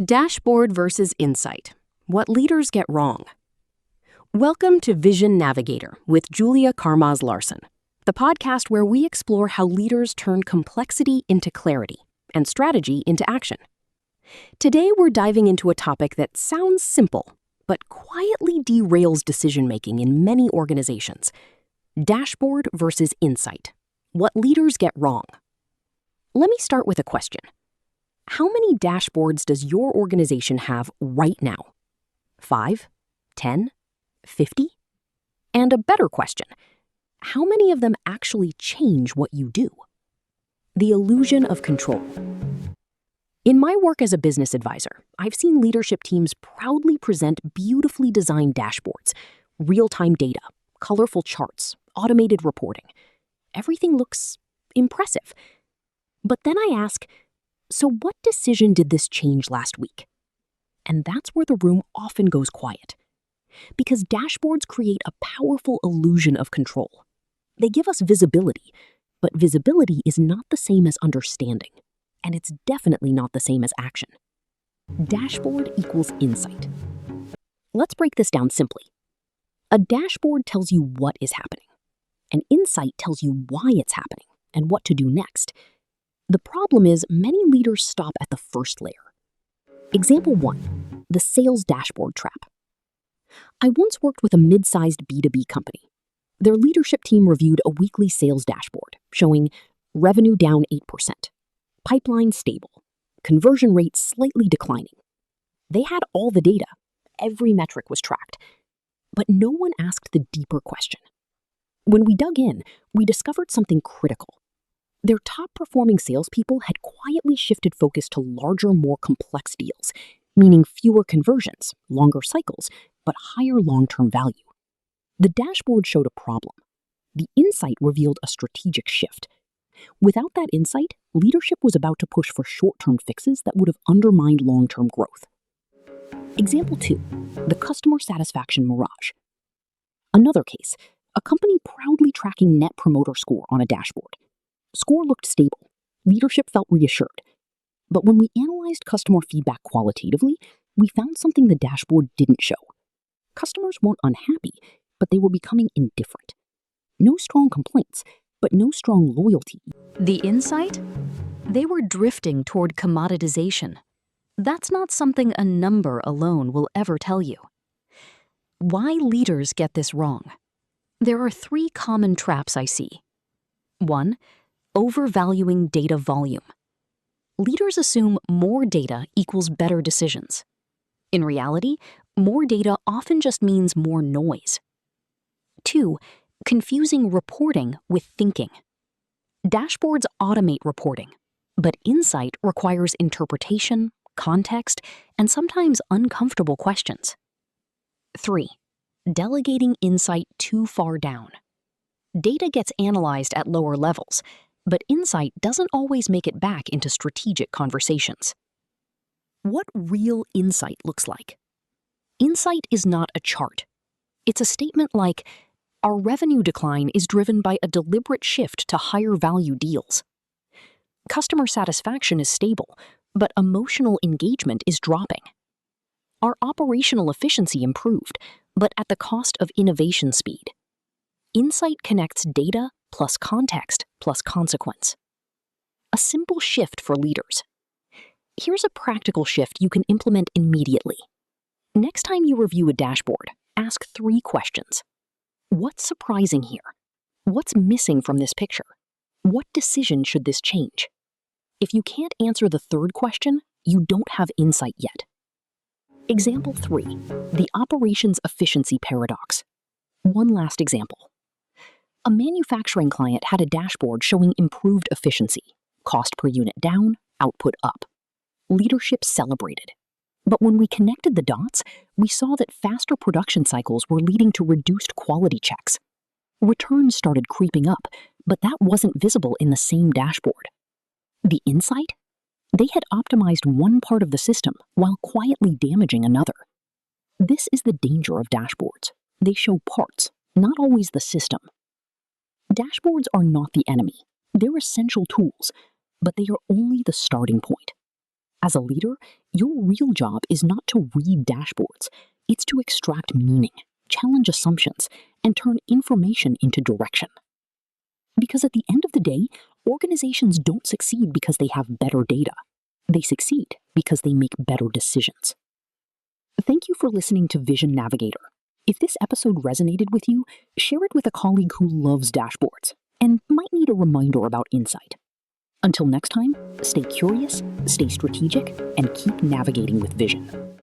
Dashboard versus insight. What leaders get wrong. Welcome to Vision Navigator with Karmaz Larsen, the podcast where we explore how leaders turn complexity into clarity and strategy into action. Today, we're diving into a topic that sounds simple, but quietly derails decision-making in many organizations. Dashboard versus insight. What leaders get wrong. Let me start with a question. How many dashboards does your organization have right now? 5? 10? 50? And a better question, how many of them actually change what you do? The illusion of control. In my work as a business advisor, I've seen leadership teams proudly present beautifully designed dashboards, real-time data, colorful charts, automated reporting. Everything looks impressive. But then I ask, so what decision did this change last week? And that's where the room often goes quiet. Because dashboards create a powerful illusion of control. They give us visibility, but visibility is not the same as understanding, and it's definitely not the same as action. Dashboard equals insight. Let's break this down simply. A dashboard tells you what is happening. An insight tells you why it's happening and what to do next. The problem is many leaders stop at the first layer. Example 1, the sales dashboard trap. I once worked with a mid-sized B2B company. Their leadership team reviewed a weekly sales dashboard showing revenue down 8%, pipeline stable, conversion rate slightly declining. They had all the data. Every metric was tracked. But no one asked the deeper question. When we dug in, we discovered something critical. Their top-performing salespeople had quietly shifted focus to larger, more complex deals, meaning fewer conversions, longer cycles, but higher long-term value. The dashboard showed a problem. The insight revealed a strategic shift. Without that insight, leadership was about to push for short-term fixes that would have undermined long-term growth. Example 2, the customer satisfaction mirage. Another case, a company proudly tracking Net Promoter Score on a dashboard. Score looked stable. Leadership felt reassured. But when we analyzed customer feedback qualitatively, we found something the dashboard didn't show. Customers weren't unhappy, but they were becoming indifferent. No strong complaints, but no strong loyalty. The insight? They were drifting toward commoditization. That's not something a number alone will ever tell you. Why leaders get this wrong? There are 3 common traps I see. 1, overvaluing data volume. Leaders assume more data equals better decisions. In reality, more data often just means more noise. 2, confusing reporting with thinking. Dashboards automate reporting, but insight requires interpretation, context, and sometimes uncomfortable questions. 3, delegating insight too far down. Data gets analyzed at lower levels, but insight doesn't always make it back into strategic conversations. What real insight looks like? Insight is not a chart. It's a statement like, our revenue decline is driven by a deliberate shift to higher value deals. Customer satisfaction is stable, but emotional engagement is dropping. Our operational efficiency improved, but at the cost of innovation speed. Insight connects data plus context plus consequence. A simple shift for leaders. Here's a practical shift you can implement immediately. Next time you review a dashboard, ask 3 questions. What's surprising here? What's missing from this picture? What decision should this change? If you can't answer the 3rd question, you don't have insight yet. Example 3, the operations efficiency paradox. One last example. A manufacturing client had a dashboard showing improved efficiency, cost per unit down, output up. Leadership celebrated. But when we connected the dots, we saw that faster production cycles were leading to reduced quality checks. Returns started creeping up, but that wasn't visible in the same dashboard. The insight? They had optimized one part of the system while quietly damaging another. This is the danger of dashboards. They show parts, not always the system. Dashboards are not the enemy. They're essential tools, but they are only the starting point. As a leader, your real job is not to read dashboards. It's to extract meaning, challenge assumptions, and turn information into direction. Because at the end of the day, organizations don't succeed because they have better data. They succeed because they make better decisions. Thank you for listening to Vision Navigator. If this episode resonated with you, share it with a colleague who loves dashboards and might need a reminder about insight. Until next time, stay curious, stay strategic, and keep navigating with vision.